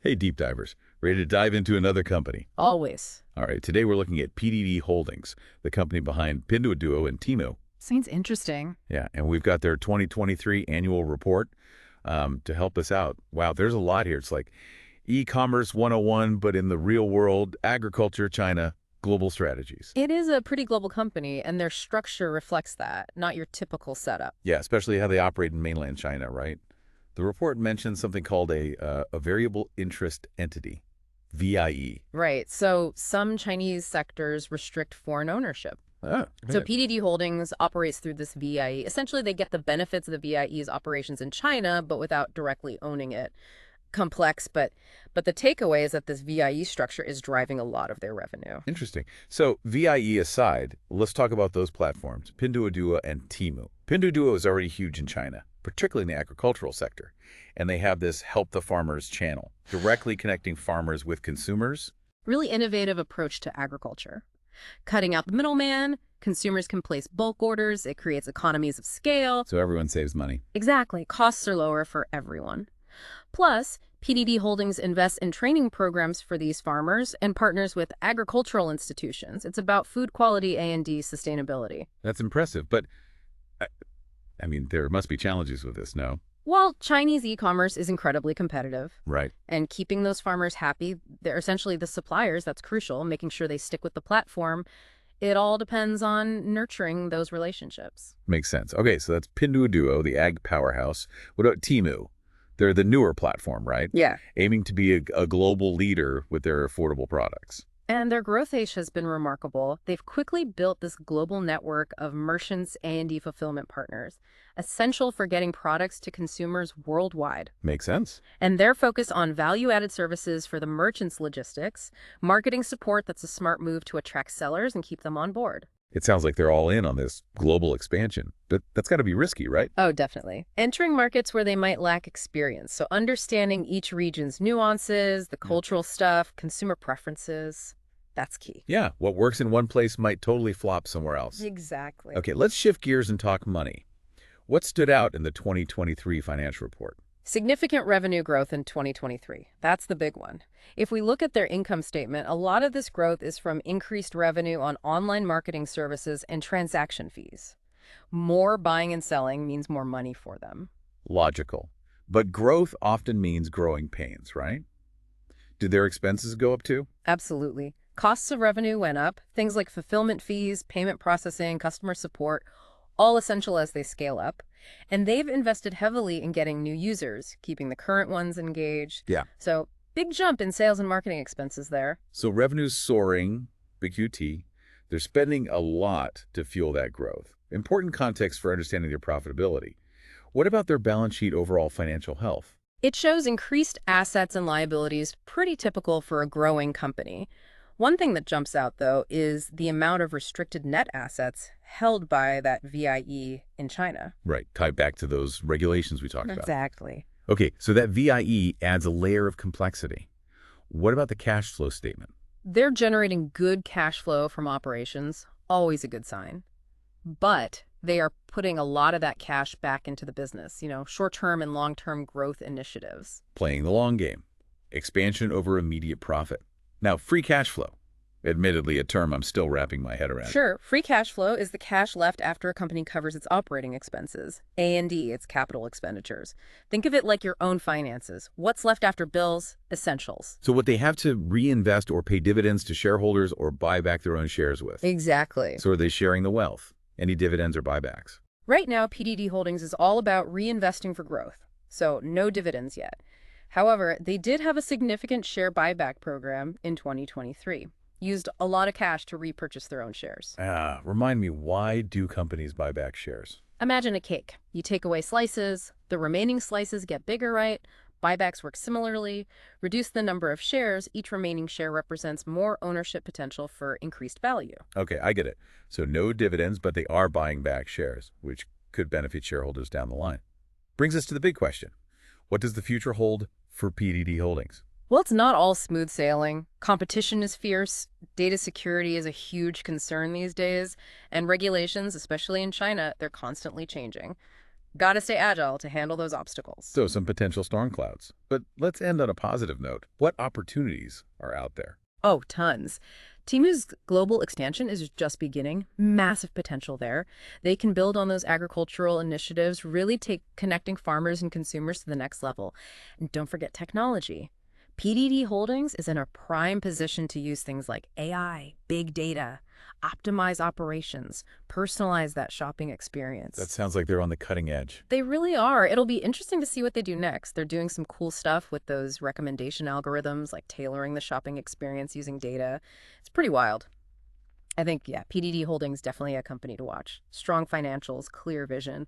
Hey, deep divers. Ready to dive into another company? Always. All right, today we're looking at PDD Holdings, the company behind Pinduoduo and Temu. Seems interesting. Yeah, and we've got their 2023 annual report to help us out. Wow, there's a lot here. It's like e-commerce 101, but in the real world, agriculture, China, global strategies. It is a pretty global company, and their structure reflects that, not your typical setup. Yeah, especially how they operate in mainland China, right? The report mentions something called a variable interest entity, VIE. Right. So some Chinese sectors restrict foreign ownership. Oh, So yeah. PDD Holdings operates through this VIE. Essentially, they get the benefits of the VIE's operations in China, but without directly owning it. Complex, but the takeaway is that this VIE structure is driving a lot of their revenue. Interesting. So VIE aside, let's talk about those platforms, Pinduoduo and Temu. Pinduoduo is already huge in China, particularly in the agricultural sector. And they have this Help the Farmers channel, directly connecting farmers with consumers. Really innovative approach to agriculture. Cutting out the middleman, consumers can place bulk orders, it creates economies of scale. So everyone saves money. Exactly, costs are lower for everyone. Plus, PDD Holdings invests in training programs for these farmers and partners with agricultural institutions. It's about food quality A&D sustainability. That's impressive. But, I, I mean, there must be challenges with this, no? While Chinese e-commerce is incredibly competitive, Right. and keeping those farmers happy, they're essentially the suppliers, that's crucial, making sure they stick with the platform. It all depends on nurturing those relationships. Makes sense. Okay, so that's Pinduoduo, the ag powerhouse. What about Temu? They're the newer platform, right? Yeah. Aiming to be a global leader with their affordable products. And their growth age has been remarkable. They've quickly built this global network of merchants and fulfillment partners, essential for getting products to consumers worldwide. Makes sense. And their focus on value-added services for the merchants' logistics, marketing support that's a smart move to attract sellers and keep them on board. It sounds like they're all in on this global expansion, but that's got to be risky, right? Oh, definitely. Entering markets where they might lack experience. So understanding each region's nuances, the cultural stuff, consumer preferences, that's key. Yeah, what works in one place might totally flop somewhere else. Exactly. Okay, let's shift gears and talk money. What stood out in the 2023 financial report? Significant revenue growth in 2023. That's the big one. If we look at their income statement, a lot of this growth is from increased revenue on online marketing services and transaction fees. More buying and selling means more money for them. Logical. But growth often means growing pains, right? Did their expenses go up too? Absolutely. Costs of revenue went up. Things like fulfillment fees, payment processing, customer support, all essential as they scale up. And they've invested heavily in getting new users, keeping the current ones engaged. Yeah. So big jump in sales and marketing expenses there. So revenue's soaring, big QT. They're spending a lot to fuel that growth. Important context for understanding their profitability. What about their balance sheet overall financial health? It shows increased assets and liabilities, pretty typical for a growing company. One thing that jumps out, though, is the amount of restricted net assets held by that VIE in China. Right, tied back to those regulations we talked about. Exactly. Okay, so that VIE adds a layer of complexity. What about the cash flow statement? They're generating good cash flow from operations, always a good sign. But they are putting a lot of that cash back into the business, short-term and long-term growth initiatives. Playing the long game. Expansion over immediate profit. Now, free cash flow. Admittedly, a term I'm still wrapping my head around. Sure, free cash flow is the cash left after a company covers its operating expenses. A&D, its capital expenditures. Think of it like your own finances. What's left after bills? Essentials. So what they have to reinvest or pay dividends to shareholders or buy back their own shares with. Exactly. So are they sharing the wealth? Any dividends or buybacks? Right now, PDD Holdings is all about reinvesting for growth. So no dividends yet. However, they did have a significant share buyback program in 2023. Used a lot of cash to repurchase their own shares. Remind me, why do companies buy back shares? Imagine a cake. You take away slices, the remaining slices get bigger, right? Buybacks work similarly. Reduce the number of shares, each remaining share represents more ownership potential for increased value. Okay, I get it. So no dividends, but they are buying back shares, which could benefit shareholders down the line. Brings us to the big question. What does the future hold for PDD Holdings? Well, it's not all smooth sailing. Competition is fierce. Data security is a huge concern these days. And regulations, especially in China, they're constantly changing. Gotta stay agile to handle those obstacles. So some potential storm clouds. But let's end on a positive note. What opportunities are out there? Oh, tons. Temu's global expansion is just beginning. Massive potential there. They can build on those agricultural initiatives, really take connecting farmers and consumers to the next level. And don't forget technology. PDD Holdings is in a prime position to use things like AI, big data, optimize operations, personalize that shopping experience. That sounds like they're on the cutting edge. They really are. It'll be interesting to see what they do next. They're doing some cool stuff with those recommendation algorithms, like tailoring the shopping experience using data. It's pretty wild. I think, yeah, PDD Holdings definitely a company to watch. Strong financials, clear vision.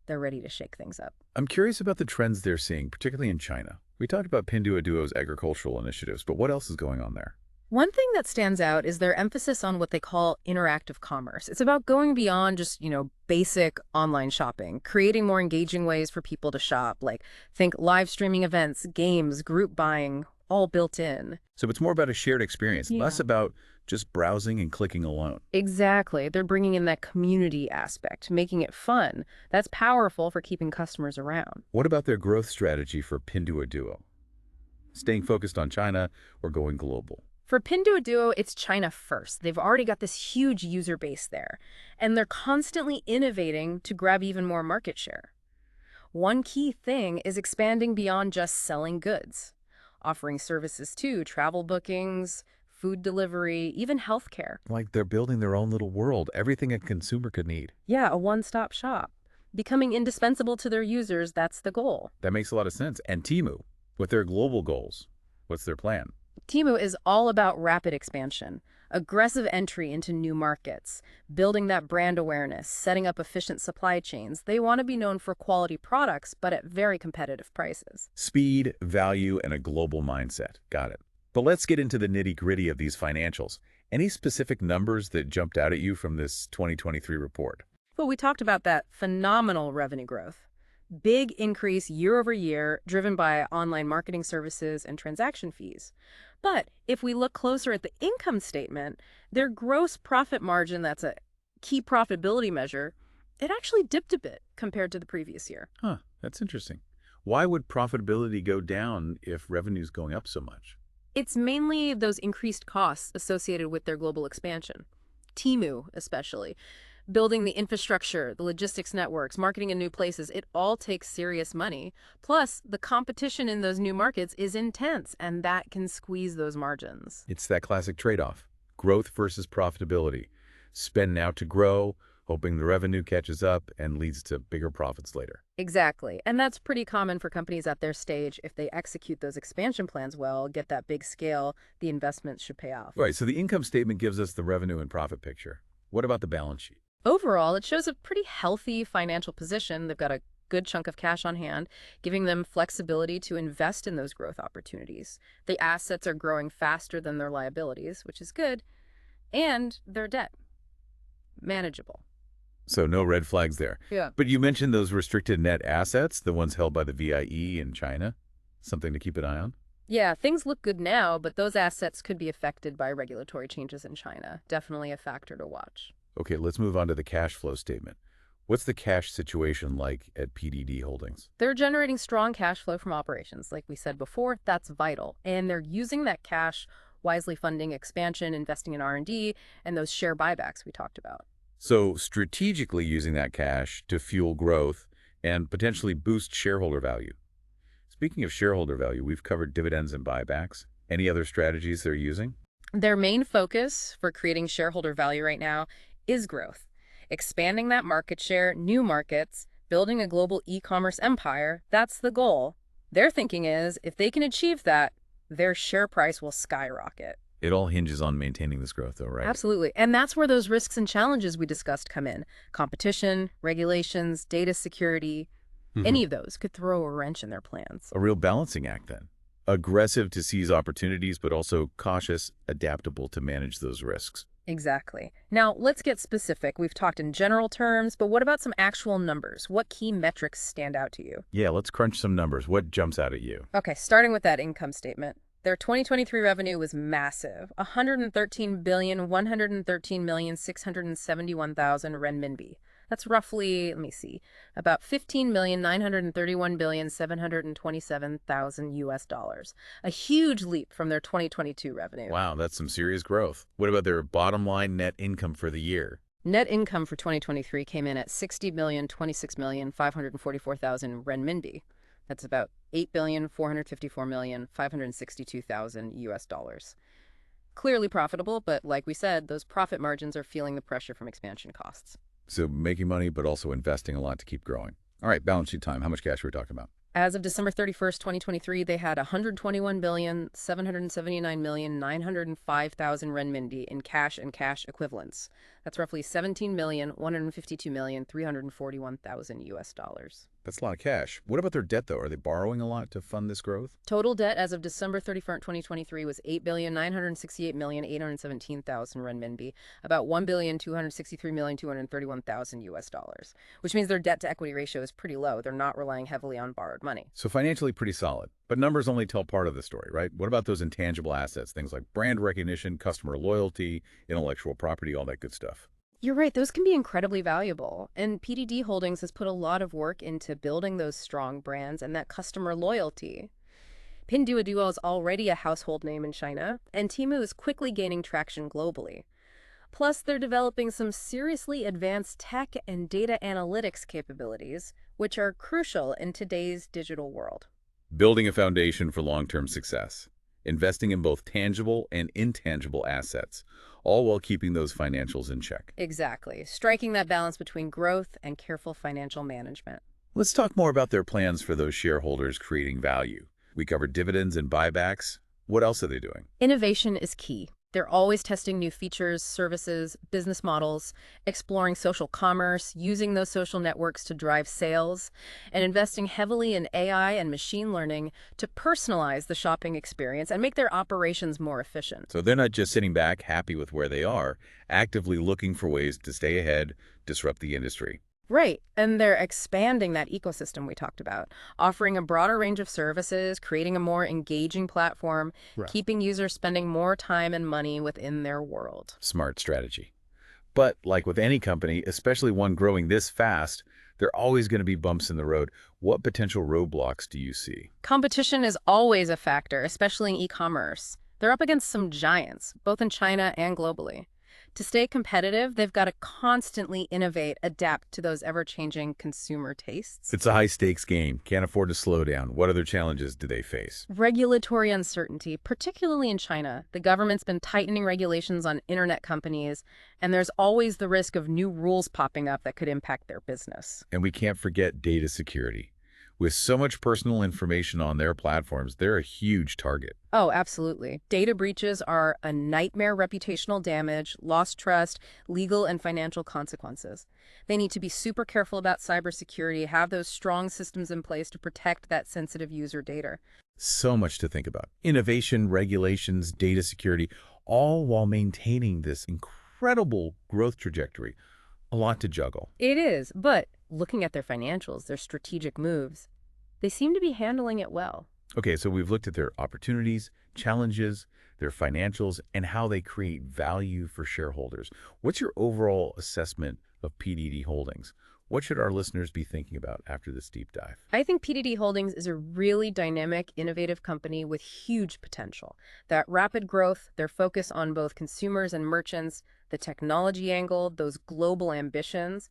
They're ready to shake things up. I'm curious about the trends they're seeing, particularly in China. We talked about Pinduoduo's agricultural initiatives, but what else is going on there? One thing that stands out is their emphasis on what they call interactive commerce. It's about going beyond just, basic online shopping, creating more engaging ways for people to shop, like think live streaming events, games, group buying, all built in. So it's more about a shared experience, Yeah. less about just browsing and clicking alone. Exactly. They're bringing in that community aspect, making it fun. That's powerful for keeping customers around. What about their growth strategy for Pinduoduo? Staying focused on China or going global? For Pinduoduo, it's China first. They've already got this huge user base there, and they're constantly innovating to grab even more market share. One key thing is expanding beyond just selling goods, offering services too, travel bookings, food delivery, even healthcare. Like they're building their own little world, everything a consumer could need. Yeah, a one-stop shop. Becoming indispensable to their users, that's the goal. That makes a lot of sense. And Temu, with their global goals, what's their plan? Temu is all about rapid expansion, aggressive entry into new markets, building that brand awareness, setting up efficient supply chains. They want to be known for quality products, but at very competitive prices. Speed, value, and a global mindset. Got it. But let's get into the nitty-gritty of these financials. Any specific numbers that jumped out at you from this 2023 report? Well, we talked about that phenomenal revenue growth. Big increase year over year, driven by online marketing services and transaction fees. But if we look closer at the income statement, their gross profit margin, that's a key profitability measure, it actually dipped a bit compared to the previous year. Huh, that's interesting. Why would profitability go down if revenue's going up so much? It's mainly those increased costs associated with their global expansion. Temu, especially. Building the infrastructure, the logistics networks, marketing in new places, it all takes serious money. Plus, the competition in those new markets is intense, and that can squeeze those margins. It's that classic trade-off. Growth versus profitability. Spend now to grow, hoping the revenue catches up and leads to bigger profits later. Exactly. And that's pretty common for companies at their stage. If they execute those expansion plans well, get that big scale, the investments should pay off. Right, so the income statement gives us the revenue and profit picture. What about the balance sheet? Overall, it shows a pretty healthy financial position. They've got a good chunk of cash on hand, giving them flexibility to invest in those growth opportunities. The assets are growing faster than their liabilities, which is good, and their debt, manageable. So no red flags there. Yeah. But you mentioned those restricted net assets, the ones held by the VIE in China. Something to keep an eye on? Yeah, things look good now, but those assets could be affected by regulatory changes in China. Definitely a factor to watch. Okay, let's move on to the cash flow statement. What's the cash situation like at PDD Holdings? They're generating strong cash flow from operations. Like we said before, that's vital. And they're using that cash wisely, funding expansion, investing in R&D, and those share buybacks we talked about. So strategically using that cash to fuel growth and potentially boost shareholder value. Speaking of shareholder value, we've covered dividends and buybacks. Any other strategies they're using? Their main focus for creating shareholder value right now is growth. Expanding that market share, new markets, building a global e-commerce empire, that's the goal. Their thinking is, if they can achieve that, their share price will skyrocket. It all hinges on maintaining this growth, though, right? Absolutely. And that's where those risks and challenges we discussed come in. Competition, regulations, data security, any of those could throw a wrench in their plans. A real balancing act, then. Aggressive to seize opportunities, but also cautious, adaptable to manage those risks. Exactly. Now, let's get specific. We've talked in general terms, but what about some actual numbers? What key metrics stand out to you? Yeah, let's crunch some numbers. What jumps out at you? Okay, starting with that income statement. Their 2023 revenue was massive, 113,113,671,000 renminbi. That's roughly, let me see, about 15,931,727,000 US dollars. A huge leap from their 2022 revenue. Wow, that's some serious growth. What about their bottom line net income for the year? Net income for 2023 came in at 60,026,544,000 renminbi. That's about 8,454,562,000 US dollars. Clearly profitable, but like we said, those profit margins are feeling the pressure from expansion costs. So making money, but also investing a lot to keep growing. All right, balance sheet time. How much cash are we talking about? As of December 31st, 2023, they had 121,779,905,000 renminbi in cash and cash equivalents. That's roughly 17,152,341,000 US dollars. That's a lot of cash. What about their debt, though? Are they borrowing a lot to fund this growth? Total debt as of December 31st, 2023 was 8,968,817,000 renminbi, about 1,263,231,000 US dollars, which means their debt to equity ratio is pretty low. They're not relying heavily on borrowed money. So financially pretty solid. But numbers only tell part of the story, right? What about those intangible assets, things like brand recognition, customer loyalty, intellectual property, all that good stuff? You're right, those can be incredibly valuable. And PDD Holdings has put a lot of work into building those strong brands and that customer loyalty. Pinduoduo is already a household name in China, and Temu is quickly gaining traction globally. Plus, they're developing some seriously advanced tech and data analytics capabilities, which are crucial in today's digital world. Building a foundation for long-term success. Investing in both tangible and intangible assets, all while keeping those financials in check. Exactly, striking that balance between growth and careful financial management. Let's talk more about their plans for those shareholders creating value. We covered dividends and buybacks. What else are they doing? Innovation is key. They're always testing new features, services, business models, exploring social commerce, using those social networks to drive sales, and investing heavily in AI and machine learning to personalize the shopping experience and make their operations more efficient. So they're not just sitting back, happy with where they are, actively looking for ways to stay ahead, disrupt the industry. Right, and they're expanding that ecosystem we talked about, offering a broader range of services, creating a more engaging platform, Right. keeping users spending more time and money within their world. Smart strategy. But like with any company, especially one growing this fast, there are always going to be bumps in the road. What potential roadblocks do you see? Competition is always a factor, especially in e-commerce. They're up against some giants, both in China and globally. To stay competitive, they've got to constantly innovate, adapt to those ever-changing consumer tastes. It's a high-stakes game. Can't afford to slow down. What other challenges do they face? Regulatory uncertainty, particularly in China. The government's been tightening regulations on internet companies, and there's always the risk of new rules popping up that could impact their business. And we can't forget data security. With so much personal information on their platforms, they're a huge target. Oh, absolutely. Data breaches are a nightmare: reputational damage, lost trust, legal and financial consequences. They need to be super careful about cybersecurity, have those strong systems in place to protect that sensitive user data. So much to think about. Innovation, regulations, data security, all while maintaining this incredible growth trajectory. A lot to juggle. It is, but looking at their financials, their strategic moves, they seem to be handling it well. Okay, so we've looked at their opportunities, challenges, their financials, and how they create value for shareholders. What's your overall assessment of PDD Holdings? What should our listeners be thinking about after this deep dive? I think PDD Holdings is a really dynamic, innovative company with huge potential. That rapid growth, their focus on both consumers and merchants, the technology angle, those global ambitions,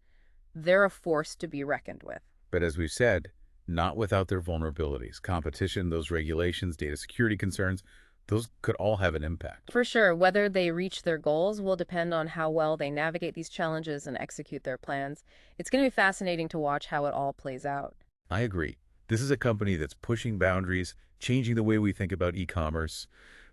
they're a force to be reckoned with. But as we've said, not without their vulnerabilities. Competition, those regulations, data security concerns, those could all have an impact. For sure, whether they reach their goals will depend on how well they navigate these challenges and execute their plans. It's going to be fascinating to watch how it all plays out. I agree. This is a company that's pushing boundaries, changing the way we think about e-commerce,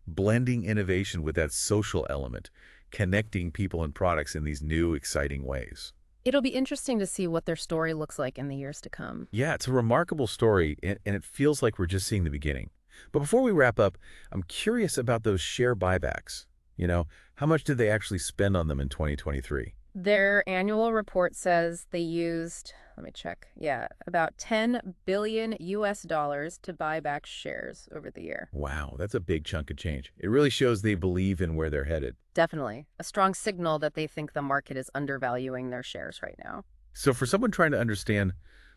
blending innovation with that social element, connecting people and products in these new, exciting ways. It'll be interesting to see what their story looks like in the years to come. Yeah, it's a remarkable story, and it feels like we're just seeing the beginning. But before we wrap up, I'm curious about those share buybacks. How much did they actually spend on them in 2023? Their annual report says they used, let me check, about 10 billion US dollars to buy back shares over the year. Wow, that's a big chunk of change. It really shows they believe in where they're headed. Definitely. A strong signal that they think the market is undervaluing their shares right now. So for someone trying to understand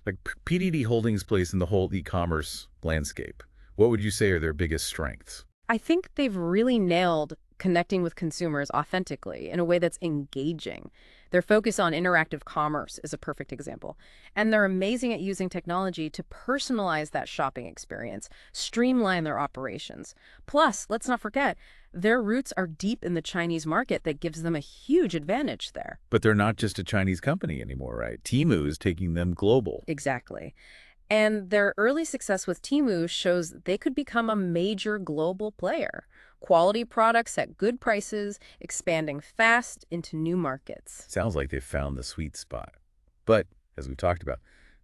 like PDD Holdings' place in the whole e-commerce landscape, what would you say are their biggest strengths? I think they've really nailed connecting with consumers authentically in a way that's engaging. Their focus on interactive commerce is a perfect example. And they're amazing at using technology to personalize that shopping experience, streamline their operations. Plus, let's not forget, their roots are deep in the Chinese market that gives them a huge advantage there. But they're not just a Chinese company anymore, right? Temu is taking them global. Exactly. And their early success with Temu shows they could become a major global player. Quality products at good prices, expanding fast into new markets. Sounds like they've found the sweet spot. But, as we've talked about,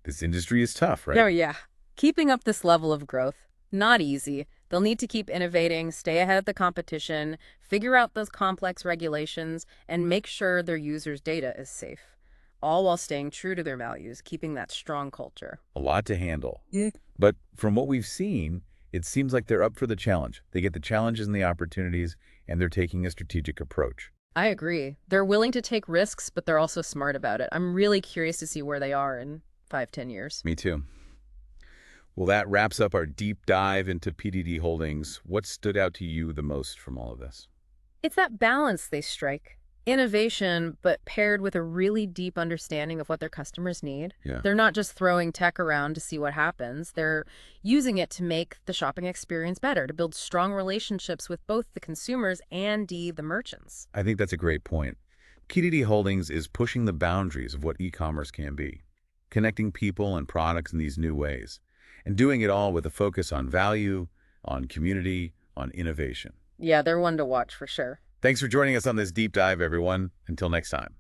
this industry is tough, Oh, right? yeah. Keeping up this level of growth, not easy. They'll need to keep innovating, stay ahead of the competition, figure out those complex regulations, and make sure their users' data is safe. All while staying true to their values, keeping that strong culture. A lot to handle. Yeah. But from what we've seen, it seems like they're up for the challenge. They get the challenges and the opportunities, and they're taking a strategic approach. I agree. They're willing to take risks, but they're also smart about it. I'm really curious to see where they are in 5, 10 years. Me too. Well, that wraps up our deep dive into PDD Holdings. What stood out to you the most from all of this? It's that balance they strike. Innovation, but paired with a really deep understanding of what their customers need. Yeah. They're not just throwing tech around to see what happens. They're using it to make the shopping experience better, to build strong relationships with both the consumers and the merchants. I think that's a great point. PDD Holdings is pushing the boundaries of what e-commerce can be, connecting people and products in these new ways, and doing it all with a focus on value, on community, on innovation. Yeah, they're one to watch for sure. Thanks for joining us on this deep dive, everyone. Until next time.